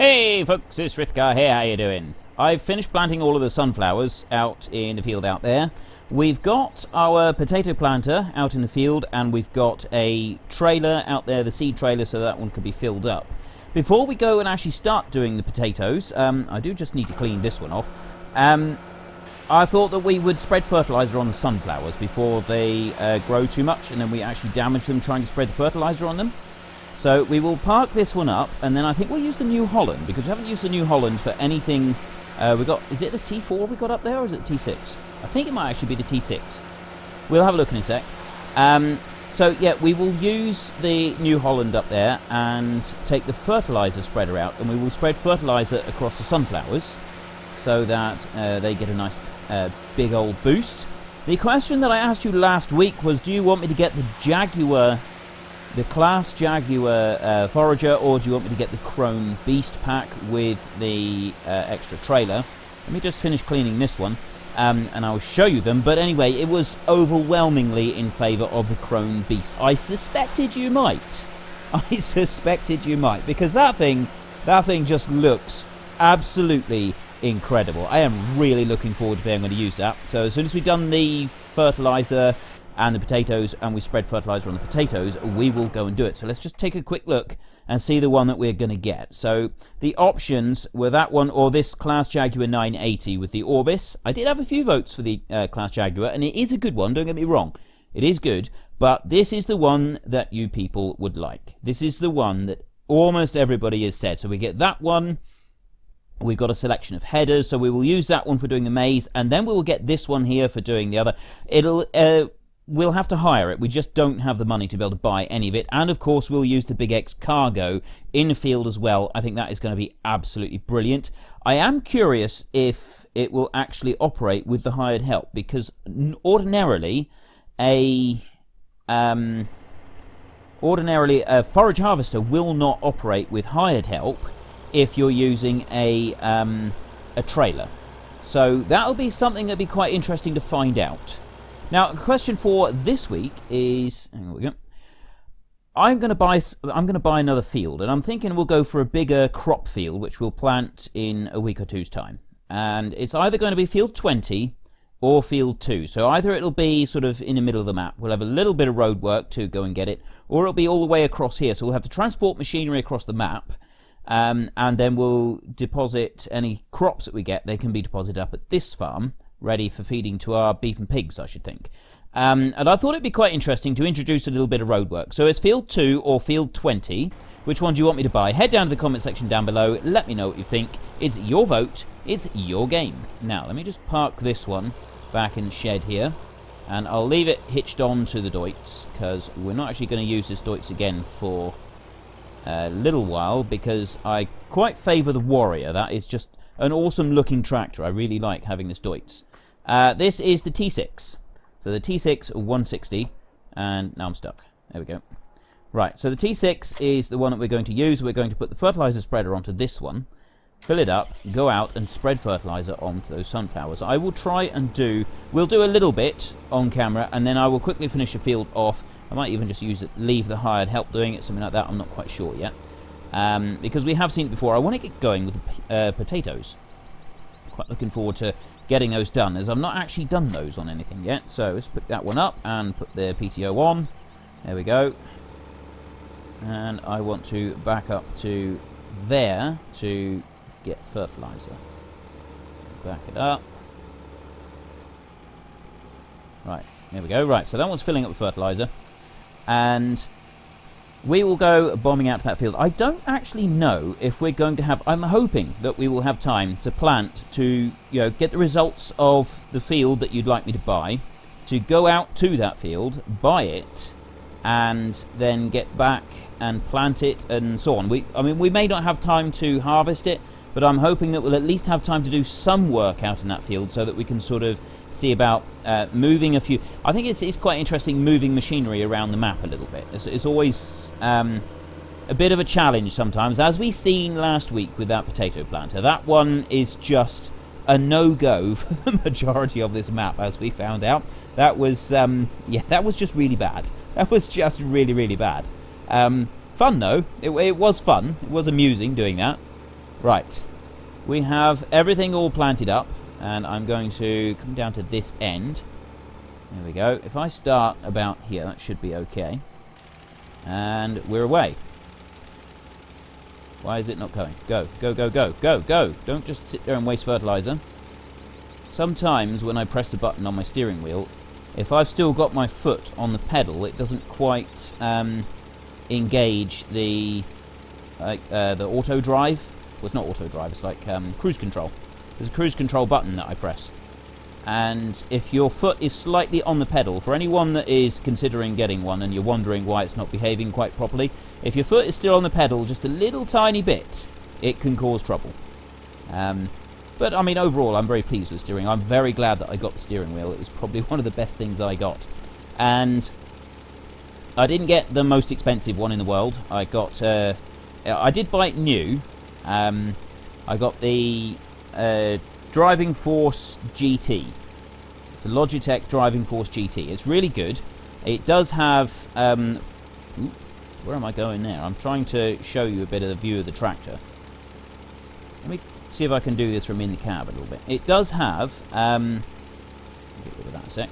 Hey folks, it's Frithgar here, how you doing? I've finished planting all of the sunflowers out in the field out there. We've got our potato planter out in the field, and we've got a trailer out there, the seed trailer, so that one could be filled up. Before we go and actually start doing the potatoes, I do just need to clean this one off. I thought that we would spread fertilizer on the sunflowers before they grow too much, and then we actually damage them trying to spread the fertilizer on them. So we will park this one up, and then I think we'll use the New Holland, because we haven't used the New Holland for anything. We got, is it the T4 we got up there, or is it the T6? I think it might actually be the T6. We'll have a look in a sec. So yeah, we will use the New Holland up there and take the fertilizer spreader out, and we will spread fertilizer across the sunflowers so that they get a nice big old boost. The question that I asked you last week was, do you want me to get the Jaguar, the Class Jaguar forager, or do you want me to get the Chrome Beast pack with the extra trailer? Let me just finish cleaning this one, and I'll show you them. But anyway, it was overwhelmingly in favour of the Chrome Beast. I suspected you might. I suspected you might, because that thing just looks absolutely incredible. I am really looking forward to being able to use that. So as soon as we've done the fertilizer and the potatoes, and we spread fertilizer on the potatoes, we will go and do it. So let's just take a quick look and see the one that we're going to get. So the options were that one or this Class Jaguar 980 with the Orbis. I did have a few votes for the Class Jaguar, and it is a good one, don't get me wrong. It is good, but this is the one that you people would like. This is the one that almost everybody has said. So we get that one. We've got a selection of headers, so we will use that one for doing the maize, and then we will get this one here for doing the other. We'll have to hire it. We just don't have the money to be able to buy any of it. And of course, we'll use the Big X cargo in the field as well. I think that is going to be absolutely brilliant. I am curious if it will actually operate with the hired help, because ordinarily a forage harvester will not operate with hired help if you're using a trailer. So that'll be something that'll be quite interesting to find out. Now, a question for this week is, hang on we go. I'm going to buy another field, and I'm thinking we'll go for a bigger crop field, which we'll plant in a week or two's time. And it's either going to be field 20 or field 2. So either it'll be sort of in the middle of the map, we'll have a little bit of road work to go and get it, or it'll be all the way across here. So we'll have to transport machinery across the map, and then we'll deposit any crops that we get. They can be deposited up at this farm, ready for feeding to our beef and pigs, I should think. And I thought it'd be quite interesting to introduce a little bit of road work. So it's field 2 or field 20. Which one do you want me to buy? Head down to the comment section down below. Let me know what you think. It's your vote. It's your game. Now, let me just park this one back in the shed here. And I'll leave it hitched on to the Deutz, because we're not actually going to use this Deutz again for a little while, because I quite favour the Warrior. That is just an awesome looking tractor. I really like having this Deutz. This is the T6. So the T6 160, and now I'm stuck. There we go. Right, so the T6 is the one that we're going to use. We're going to put the fertilizer spreader onto this one, fill it up, go out and spread fertilizer onto those sunflowers. I will try and we'll do a little bit on camera, and then I will quickly finish the field off. I might even just leave the hired help doing it, something like that. I'm not quite sure yet. Because we have seen it before. I want to get going with the potatoes. Quite looking forward to getting those done, as I've not actually done those on anything yet. So let's pick that one up and put the PTO on. There we go. And I want to back up to there to get fertilizer. Back it up. Right, there we go. Right, so that one's filling up with fertilizer, and we will go bombing out to that field. I don't actually know if we're going to have... I'm hoping that we will have time to plant, to get the results of the field that you'd like me to buy, to go out to that field, buy it, and then get back and plant it and so on. We may not have time to harvest it, but I'm hoping that we'll at least have time to do some work out in that field, so that we can sort of see about moving a few... I think it's quite interesting moving machinery around the map a little bit. It's always a bit of a challenge sometimes, as we seen last week with that potato planter. That one is just a no-go for the majority of this map, as we found out. That was, that was just really bad. That was just really, really bad. Fun, though. It was fun. It was amusing doing that. Right. We have everything all planted up, and I'm going to come down to this end. There we go. If I start about here, that should be okay. And we're away. Why is it not going? Go, go, go, go, go, go. Don't just sit there and waste fertilizer. Sometimes when I press the button on my steering wheel, if I've still got my foot on the pedal, it doesn't quite engage the auto drive. Well, it's not auto drive, it's like cruise control. There's a cruise control button that I press. And if your foot is slightly on the pedal, for anyone that is considering getting one and you're wondering why it's not behaving quite properly, if your foot is still on the pedal just a little tiny bit, it can cause trouble. But I mean, overall, I'm very pleased with the steering. I'm very glad that I got the steering wheel. It was probably one of the best things I got. And I didn't get the most expensive one in the world. I got, I did buy it new. I got the Driving Force GT. It's a Logitech Driving Force GT. It's really good. It does have... where am I going there? I'm trying to show you a bit of the view of the tractor. Let me see if I can do this from in the cab a little bit. It does have... get rid of that a sec.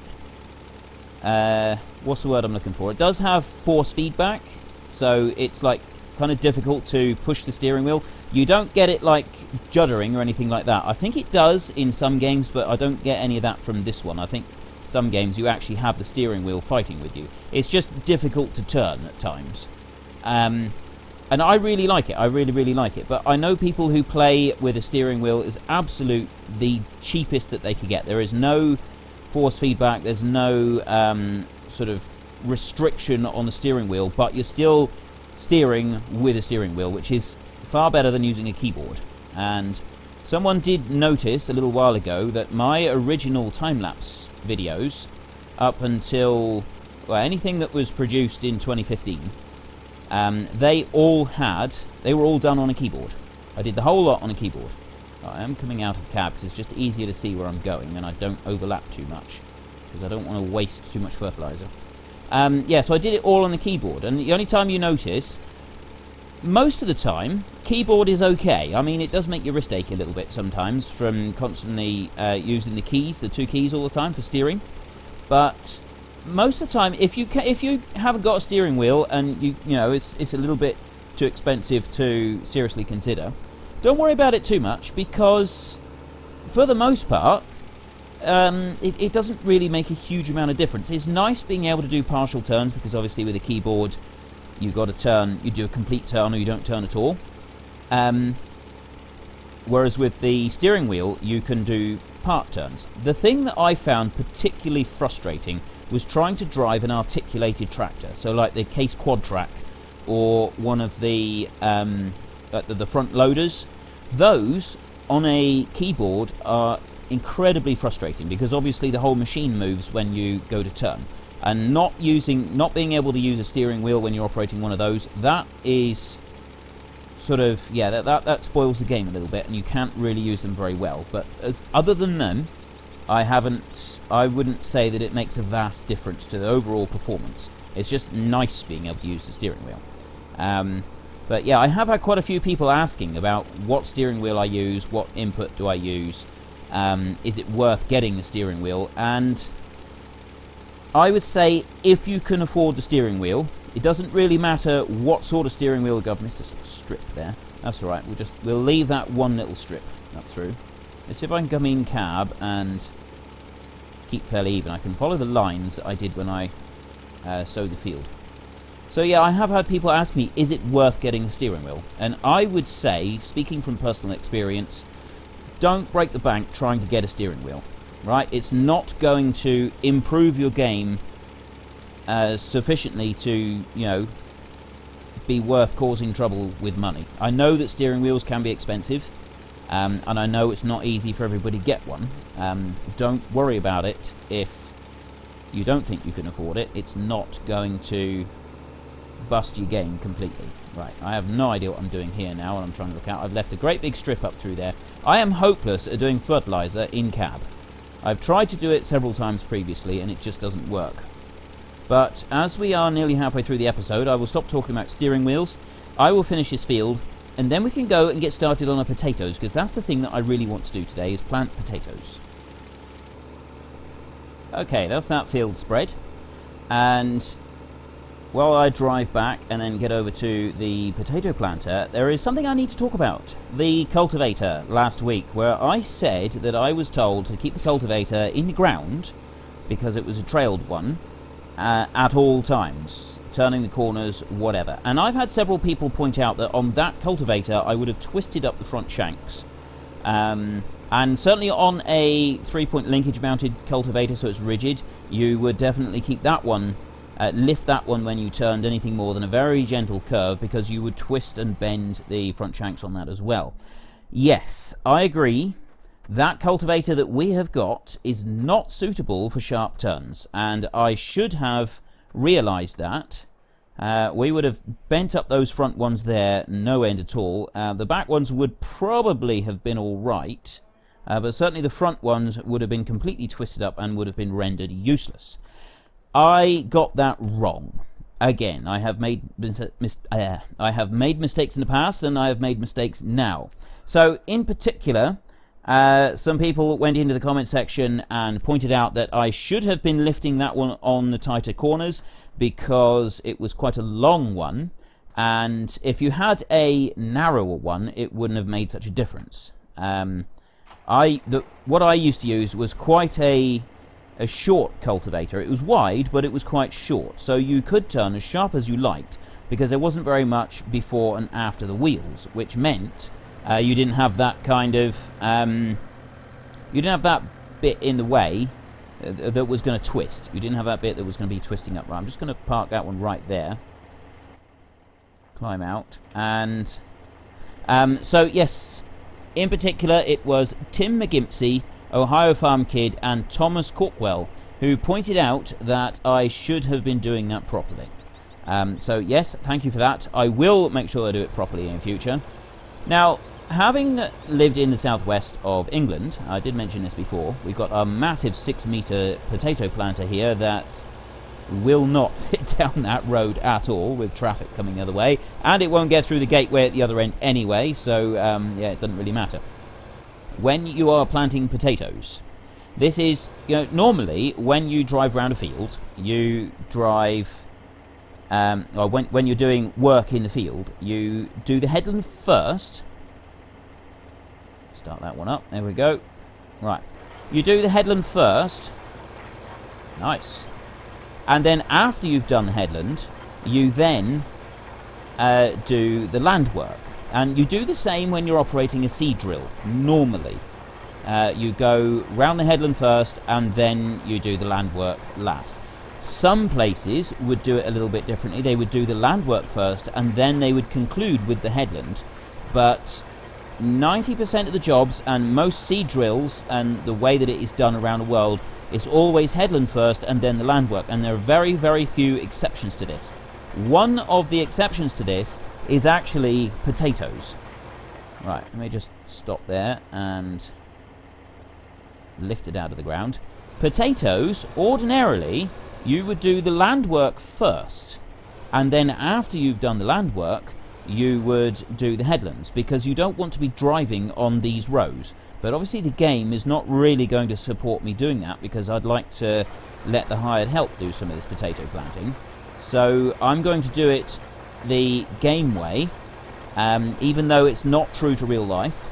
What's the word I'm looking for? It does have force feedback. So it's like kind of difficult to push the steering wheel. You don't get it like juddering or anything like that. I think it does in some games, but I don't get any of that from this one. I think some games you actually have the steering wheel fighting with you. It's just difficult to turn at times. And I really like it. I really, really like it. But I know people who play with a steering wheel is absolute the cheapest that they could get. There is no force feedback. There's no sort of restriction on the steering wheel, but you're still steering with a steering wheel, which is far better than using a keyboard. And someone did notice a little while ago that my original time-lapse videos, up until anything that was produced in 2015, they were all done on a keyboard. I did the whole lot on a keyboard. I am coming out of the cab because it's just easier to see where I'm going and I don't overlap too much because I don't want to waste too much fertilizer. Yeah, so I did it all on the keyboard, and the only time you notice, most of the time, keyboard is okay. I mean, it does make your wrist ache a little bit sometimes from constantly using the keys, the two keys all the time for steering. But most of the time, if you haven't got a steering wheel and you know it's a little bit too expensive to seriously consider, don't worry about it too much because, for the most part, it doesn't really make a huge amount of difference. It's nice being able to do partial turns because obviously with a keyboard you've got to turn, you do a complete turn or you don't turn at all. Whereas with the steering wheel you can do part turns. The thing that I found particularly frustrating was trying to drive an articulated tractor, so like the Case Quad Track or one of the front loaders. Those on a keyboard are incredibly frustrating because obviously the whole machine moves when you go to turn, and not being able to use a steering wheel when you're operating one of those, that is sort of, yeah, that spoils the game a little bit and you can't really use them very well. But other than them, I wouldn't say that it makes a vast difference to the overall performance. It's just nice being able to use the steering wheel. But yeah, I have had quite a few people asking about what steering wheel I use, what input do I use, is it worth getting the steering wheel? And I would say if you can afford the steering wheel, it doesn't really matter what sort of steering wheel. I've missed a strip there. That's alright, we'll leave that one little strip up through. Let's see if I can come in cab and keep fairly even. I can follow the lines that I did when I sowed the field. So yeah, I have had people ask me, is it worth getting the steering wheel? And I would say, speaking from personal experience, don't break the bank trying to get a steering wheel, right? It's not going to improve your game sufficiently to, you know, be worth causing trouble with money. I know that steering wheels can be expensive, and I know it's not easy for everybody to get one. Don't worry about it if you don't think you can afford it. It's not going to bust your game completely. Right, I have no idea what I'm doing here now when I'm trying to look out. I've left a great big strip up through there. I am hopeless at doing fertilizer in cab. I've tried to do it several times previously and it just doesn't work. But as we are nearly halfway through the episode, I will stop talking about steering wheels. I will finish this field and then we can go and get started on our potatoes, because that's the thing that I really want to do today, is plant potatoes. Okay, that's that field spread. And while I drive back and then get over to the potato planter, there is something I need to talk about. The cultivator last week, where I said that I was told to keep the cultivator in the ground, because it was a trailed one, at all times, turning the corners, whatever. And I've had several people point out that on that cultivator I would have twisted up the front shanks. And certainly on a 3-point linkage mounted cultivator, so it's rigid, you would definitely keep that one, lift that one when you turned anything more than a very gentle curve, because you would twist and bend the front shanks on that as well. Yes, I agree. That cultivator that we have got is not suitable for sharp turns, and I should have realised that. We would have bent up those front ones there, no end at all. The back ones would probably have been alright, but certainly the front ones would have been completely twisted up and would have been rendered useless. I got that wrong. Again, I have made mistakes in the past, and I have made mistakes now. So, in particular, some people went into the comment section and pointed out that I should have been lifting that one on the tighter corners, because it was quite a long one, and if you had a narrower one, it wouldn't have made such a difference. What I used to use was quite a short cultivator. It was wide, but it was quite short, so you could turn as sharp as you liked, because there wasn't very much before and after the wheels, which meant you didn't have that kind of you didn't have that bit in the way that was going to twist. You didn't have that bit that was going to be twisting up. Right, I'm just going to park that one right there, climb out, and so yes, in particular it was Tim McGimpsey, Ohio Farm Kid, and Thomas Corkwell who pointed out that I should have been doing that properly. So yes, thank you for that. I will make sure I do it properly in future. Now, having lived in the southwest of England, I did mention this before, we've got a massive 6-metre potato planter here that will not fit down that road at all with traffic coming the other way, and it won't get through the gateway at the other end anyway, so yeah, it doesn't really matter. When you are planting potatoes, this is, normally when you drive around a field, you drive, or when you're doing work in the field, you do the headland first. Start that one up. There we go. Right. You do the headland first. Nice. And then after you've done the headland, you then do the land work. And you do the same when you're operating a seed drill, normally. You go round the headland first, and then you do the land work last. Some places would do it a little bit differently. They would do the land work first, and then they would conclude with the headland. But 90% of the jobs and most seed drills and the way that it is done around the world is always headland first and then the land work, and there are very, very few exceptions to this. One of the exceptions to this is actually potatoes. Right, let me just stop there and lift it out of the ground. Potatoes, ordinarily, you would do the land work first, and then after you've done the land work, you would do the headlands, because you don't want to be driving on these rows. But obviously the game is not really going to support me doing that, because I'd like to let the hired help do some of this potato planting. So I'm going to do it the game way, even though it's not true to real life,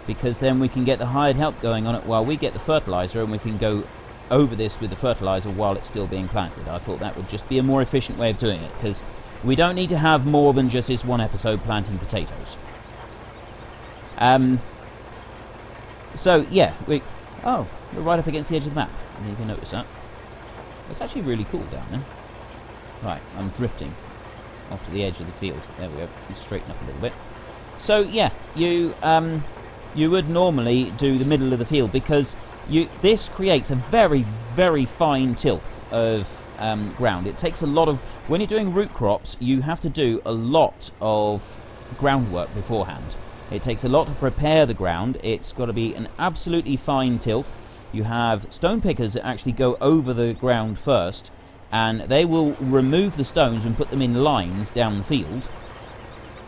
because then we can get the hired help going on it while we get the fertilizer, and we can go over this with the fertilizer while it's still being planted. I thought that would just be a more efficient way of doing it, because we don't need to have more than just this one episode planting potatoes. So yeah, we're right up against the edge of the map. I didn't even notice that. It's actually really cool down there. Right, I'm drifting off to the edge of the field. There we go. Let's straighten up a little bit. So yeah, you would normally do the middle of the field, because this creates a very, very fine tilth of ground. It takes a lot of, when you're doing root crops, you have to do a lot of groundwork beforehand. It takes a lot to prepare the ground. It's got to be an absolutely fine tilth. You have stone pickers that actually go over the ground first, and they will remove the stones and put them in lines down the field.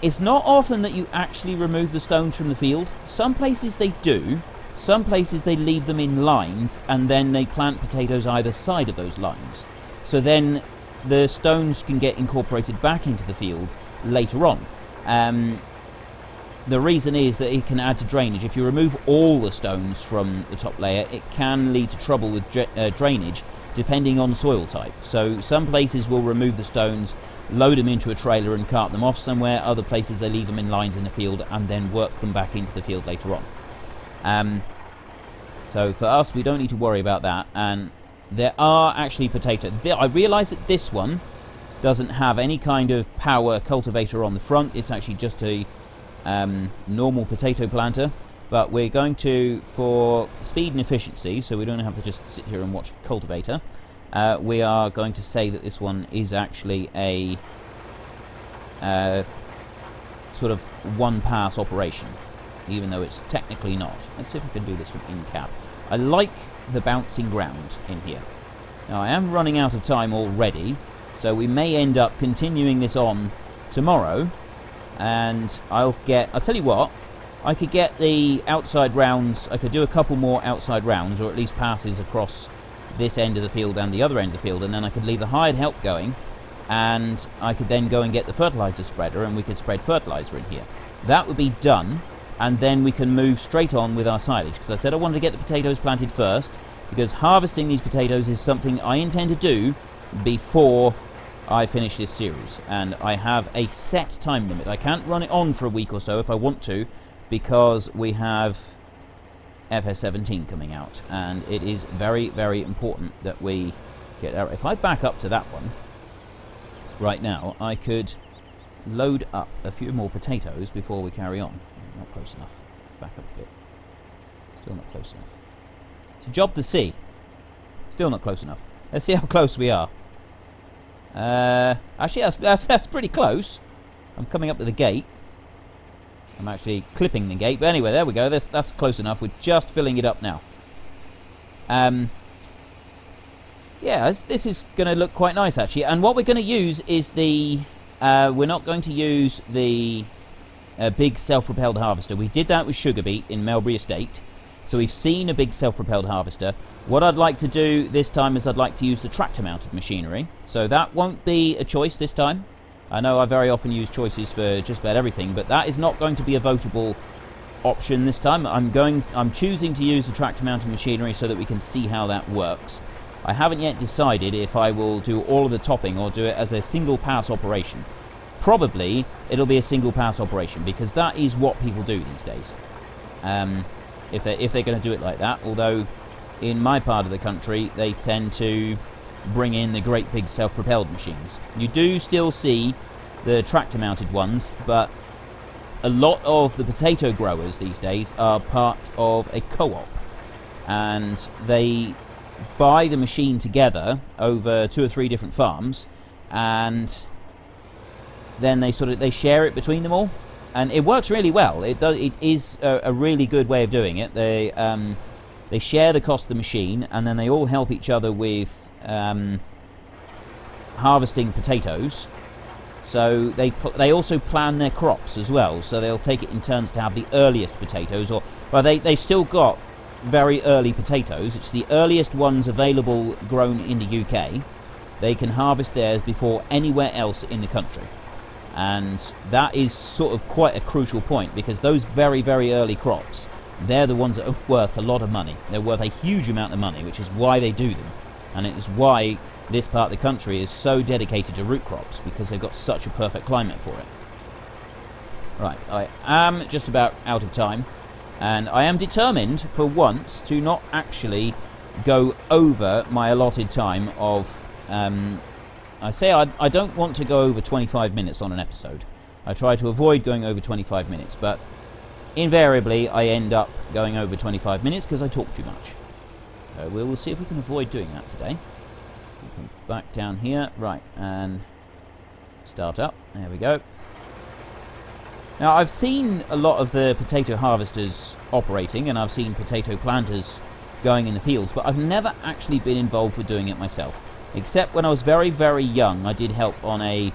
It's not often that you actually remove the stones from the field. Some places they do. Some places they leave them in lines and then they plant potatoes either side of those lines. So then the stones can get incorporated back into the field later on. The reason is that it can add to drainage. If you remove all the stones from the top layer, it can lead to trouble with drainage depending on soil type. So some places will remove the stones, load them into a trailer and cart them off somewhere. Other places they leave them in lines in the field and then work them back into the field later on. So for us, we don't need to worry about that. And there are actually potatoes. I realise that this one doesn't have any kind of power cultivator on the front. It's actually just a normal potato planter. But we're going to, for speed and efficiency, so we don't have to just sit here and watch a cultivator, we are going to say that this one is actually a sort of one-pass operation, even though it's technically not. Let's see if we can do this from in-cab. I like the bouncing ground in here. Now, I am running out of time already, so we may end up continuing this on tomorrow, and I'll tell you what, I could get the outside rounds, I could do a couple more outside rounds, or at least passes across this end of the field and the other end of the field, and then I could leave the hired help going, and I could then go and get the fertilizer spreader, and we could spread fertilizer in here. That would be done, and then we can move straight on with our silage, because I said I wanted to get the potatoes planted first, because harvesting these potatoes is something I intend to do before I finish this series, and I have a set time limit. I can't run it on for a week or so if I want to, because we have FS15 coming out, and it is very, very important that we get out. If I back up to that one right now, I could load up a few more potatoes before we carry on. Not close enough. Back up a bit. Still not close enough. It's a job to see. Still not close enough. Let's see how close we are. Actually, that's pretty close. I'm coming up to the gate. I'm actually clipping the gate, but anyway, there we go. That's close enough. We're just filling it up now. Yeah, this is going to look quite nice actually. And what we're going to use is the. We're not going to use the big self-propelled harvester. We did that with sugar beet in Melfroy Estate, so we've seen a big self-propelled harvester. What I'd like to do this time is I'd like to use the tractor-mounted machinery. So that won't be a choice this time. I know I very often use choices for just about everything, but that is not going to be a votable option this time. I'm choosing to use the tractor-mounted machinery so that we can see how that works. I haven't yet decided if I will do all of the topping or do it as a single pass operation. Probably it'll be a single pass operation, because that is what people do these days. If they're going to do it like that, although in my part of the country they tend to bring in the great big self-propelled machines. You do still see the tractor-mounted ones, but a lot of the potato growers these days are part of a co-op, and they buy the machine together over 2 or 3 different farms, and then they share it between them all, and it works really well. It is a really good way of doing it. They share the cost of the machine, and then they all help each other with harvesting potatoes. So they also plan their crops as well, so they'll take it in turns to have the earliest potatoes, they've still got very early potatoes. It's the earliest ones available grown in the UK. They can harvest theirs before anywhere else in the country, and that is sort of quite a crucial point, because those very, very early crops, they're the ones that are worth a lot of money. They're worth a huge amount of money, which is why they do them. And it is why this part of the country is so dedicated to root crops, because they've got such a perfect climate for it. Right, I am just about out of time, and I am determined for once to not actually go over my allotted time of... I don't want to go over 25 minutes on an episode. I try to avoid going over 25 minutes, but invariably I end up going over 25 minutes because I talk too much. We'll see if we can avoid doing that today. We can back down here, right, and start up. There we go. Now, I've seen a lot of the potato harvesters operating, and I've seen potato planters going in the fields, but I've never actually been involved with doing it myself. Except when I was very, very young, I did help on a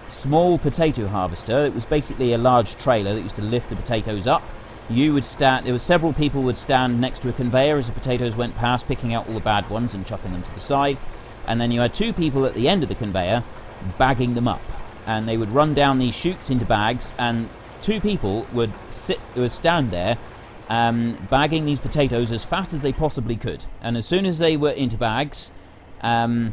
small potato harvester. It was basically a large trailer that used to lift the potatoes up. There were several people would stand next to a conveyor as the potatoes went past, picking out all the bad ones and chucking them to the side. And then you had 2 people at the end of the conveyor bagging them up. And they would run down these chutes into bags, and 2 people would stand there bagging these potatoes as fast as they possibly could. And as soon as they were into bags, their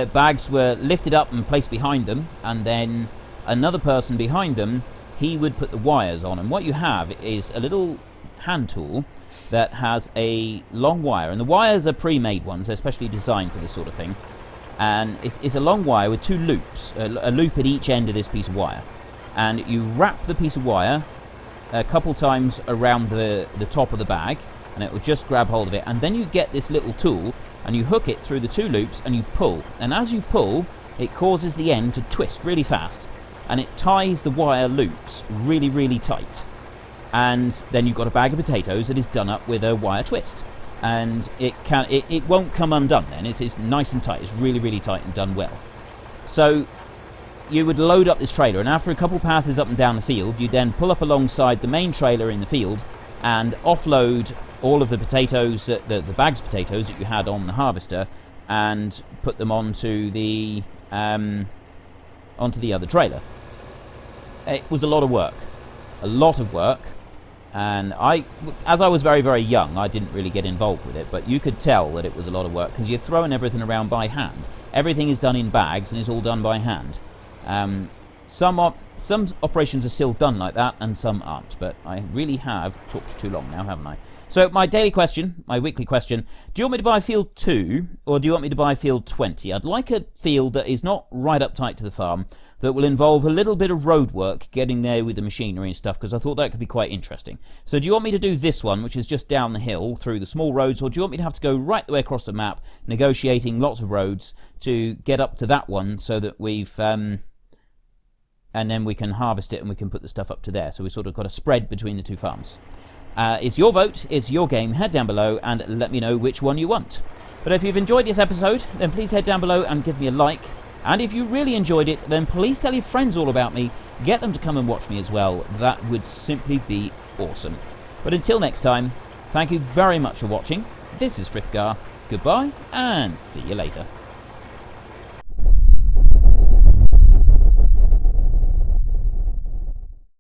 bags were lifted up and placed behind them, and then another person behind them, he would put the wires on. And what you have is a little hand tool that has a long wire, and the wires are pre-made ones. They're specially designed for this sort of thing, and it's a long wire with 2 loops, a loop at each end of this piece of wire, and you wrap the piece of wire a couple times around the top of the bag, and it will just grab hold of it. And then you get this little tool and you hook it through the 2 loops and you pull, and as you pull it causes the end to twist really fast, and it ties the wire loops really, really tight. And then you've got a bag of potatoes that is done up with a wire twist, and it won't come undone then. It's nice and tight. It's really, really tight and done well. So you would load up this trailer, and after a couple passes up and down the field, you then pull up alongside the main trailer in the field and offload all of the potatoes, the bags of potatoes that you had on the harvester, and put them onto the other trailer. It was a lot of work, and as I was very, very young, I didn't really get involved with it, but you could tell that it was a lot of work because you're throwing everything around by hand. Everything is done in bags and is all done by hand. Some operations are still done like that, and some aren't, but I really have talked too long now, haven't I? So my daily question, my weekly question: do you want me to buy field 2, or do you want me to buy field 20? I'd like a field that is not right up tight to the farm, that will involve a little bit of road work getting there with the machinery and stuff, because I thought that could be quite interesting. So do you want me to do this one, which is just down the hill through the small roads, or do you want me to have to go right the way across the map, negotiating lots of roads to get up to that one, so that we've and then we can harvest it and we can put the stuff up to there, so we've sort of got a spread between the 2 farms. It's your vote, it's your game. Head down below and let me know which one you want. But if you've enjoyed this episode, then please head down below and give me a like. And if you really enjoyed it, then please tell your friends all about me. Get them to come and watch me as well. That would simply be awesome. But until next time, thank you very much for watching. This is Frithgar. Goodbye, and see you later.